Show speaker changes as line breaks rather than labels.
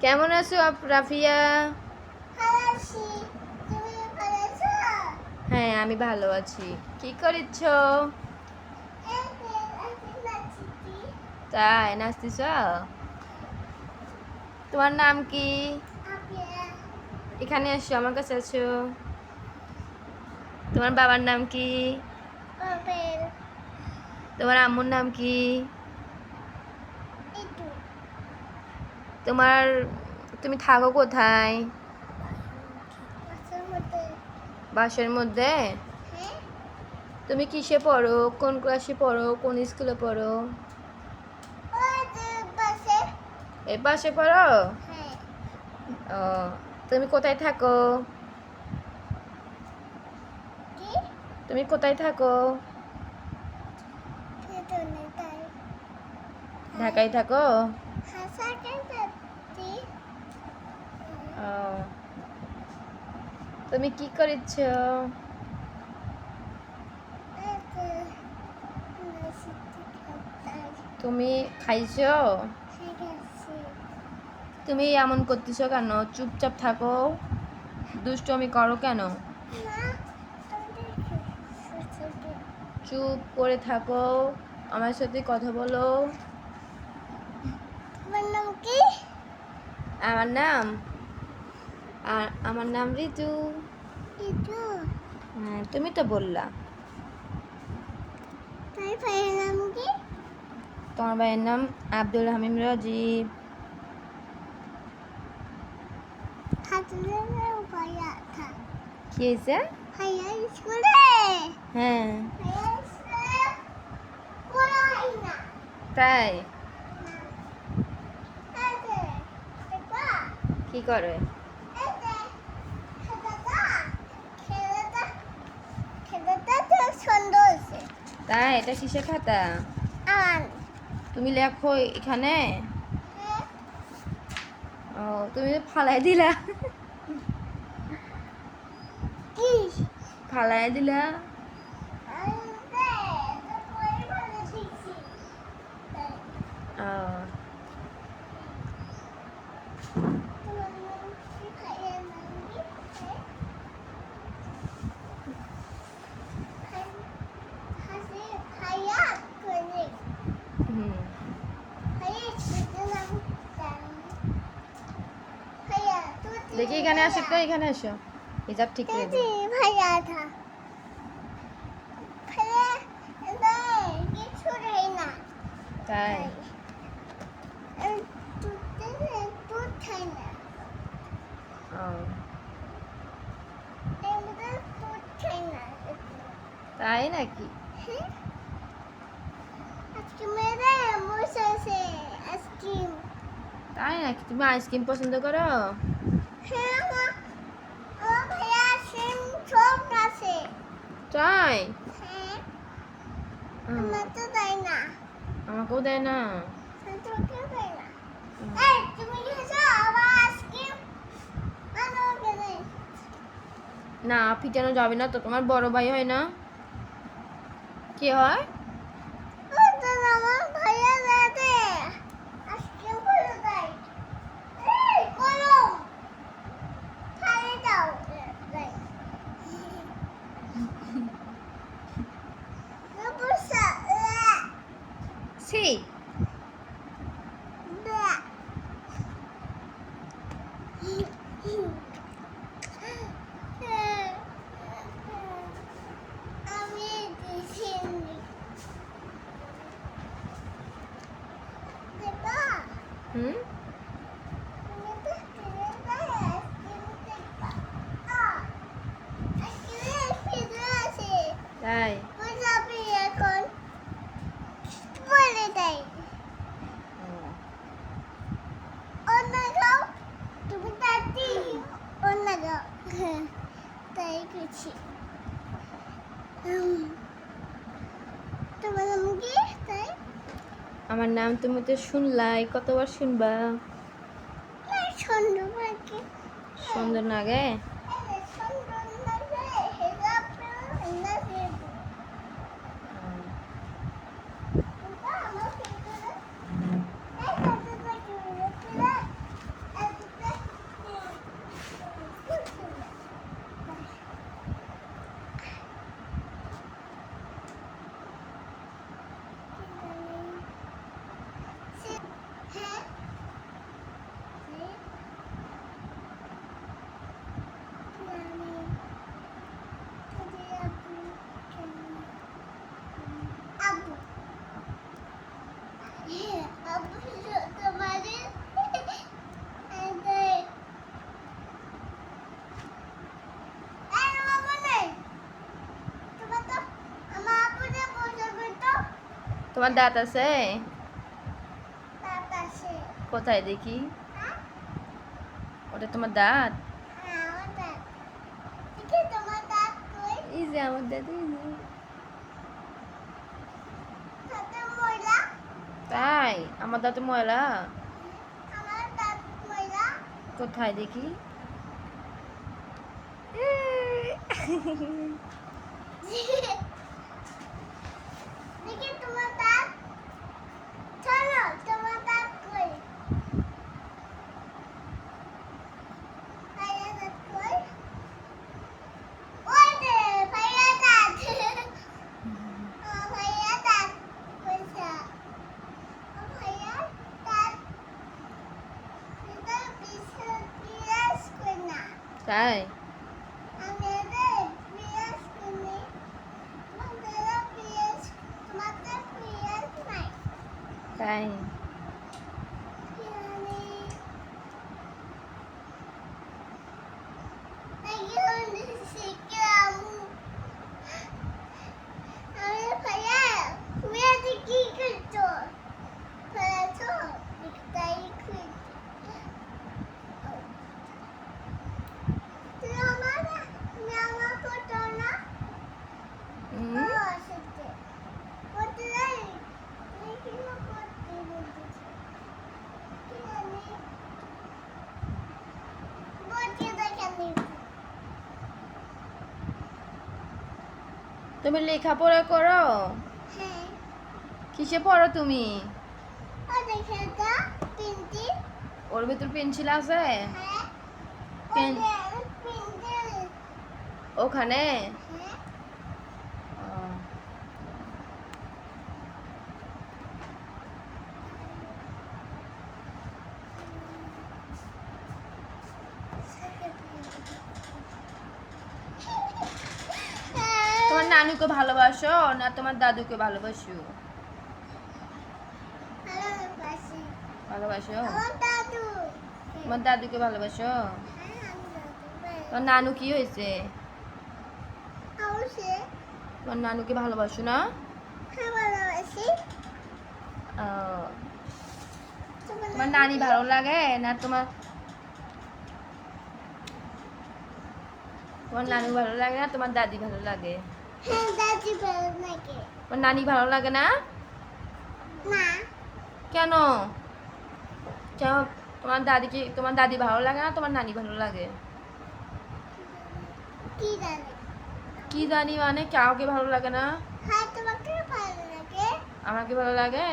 কেমন আছো রাফিয়া? হ্যাঁ, আমি ভালো আছি। কি করিচ্ছ? তাই নাচতেছ? তোমার নাম কি? এখানে এসো, আমার কাছে আছো। তোমার বাবার নাম কি? তোমার আম্মুর নাম কি? তুমি থাকো কোথায়? বাসার মধ্যে। তুমি কিসে পড়ো? কোন ক্লাসে পড়ো? কোন স্কুলে পড়ো? এই পাশে পড়ো? ও, তুমি কোথায় থাকো? তুমি কোথায় থাকো? ঢাকায় থাকো? ও, তুমি কি করিচ্ছ? তুমি খাইছো? তুমি এমন করতেছো কেন? চুপচাপ থাকো, দুষ্টুমি করো কেন? চুপ করে থাকো, আমার সাথে কথা বলো। আমার নাম আমার নাম ঋতু। হ্যাঁ, তুমি তো বললা। তোমার ভাইয়ের নাম আব্দুল হামিম রাজীব। কি হয়েছে? হ্যাঁ, তাই কি করে? তাই এটা কিসের খাতা? তুমি লেখো এখানে? ও, তুমি ফালাই দিলা। ফালাই দিলা। ও, হুম। দেখি এখানে আসো তো, এখানে আসো, হিজাব ঠিক করে দিই। তাই ও, তাই নাকি? তাই নাকি? তুমি আইসক্রিম পছন্দ করো? তাই আমাকেও দেয় না। না, ফিটানো যাবে না তো, তোমার বড় ভাই হয় না? কি হয়? সেই হুম, তাই আমার নাম তুমি তো শুনলাই, কতবার শুনবা? সুন্দর লাগে। তোমার দাঁত আছে?
দাঁত আছে।
কোথায় দেখি?
হ্যাঁ?
ওটা তোমার দাঁত?
হ্যাঁ, আমার দাঁত। দেখি তোমার দাঁত কই?
এই যে আমার দাঁত, এই যে।
দাঁতে ময়লা?
তাই? আমার দাঁতে ময়লা?
আমার দাঁত ময়লা?
কোথায় দেখি?
দেখি তোমার দাঁত। চলো, তোমার দাঁত কই? ভাইয়া দাঁত কই? ওই যে, ভাইয়া দাঁত। আমার ভাইয়া দাঁত কইছে। আমার ভাইয়া দাঁত। এটা বিরাজ কই না।
তাই?
আমি এদের বিরাজ করি। তোমাদের বিরাজ নাই।
তাই? হুম? তুমি লেখাপড়া করো?
হ্যাঁ,
কিসে পড়ো তুমি?
ও দেখে এটা পিন্টি।
ওর ভিতর পেন্সিল আছে?
হ্যাঁ,
পেন
পিন্টি।
ওখানে?
হ্যাঁ,
ও। তোমার নানুকে ভালোবাসো না তোমার দাদুকে ভালোবাসো?
ভালোবাসি।
ভালোবাসো?
আমার দাদু।
তোমার দাদুকে ভালোবাসো?
হ্যাঁ, আমি দাদু।
তোমার নানু কি হয়েছে?
হাউসে।
তোমার নানুকে ভালোবাসো না?
হ্যাঁ, ভালোবাসি।
ও। তোমার নানি ভালো লাগে না তোমার তোমার নানু ভালো লাগে না তোমার দাদি ভালো লাগে?
হ্যাঁ, দাদি ভালো লাগে।
তোমার নানি ভালো লাগে না?
না,
কেন? কেন? তোমার দাদি ভালো লাগে না তোমার নানি ভালো লাগে?
কি জানে?
কি জানি মানে কাউকে ভালো লাগে না?
হ্যাঁ, তোমাকে ভালো লাগে।
আমাকে ভালো লাগে?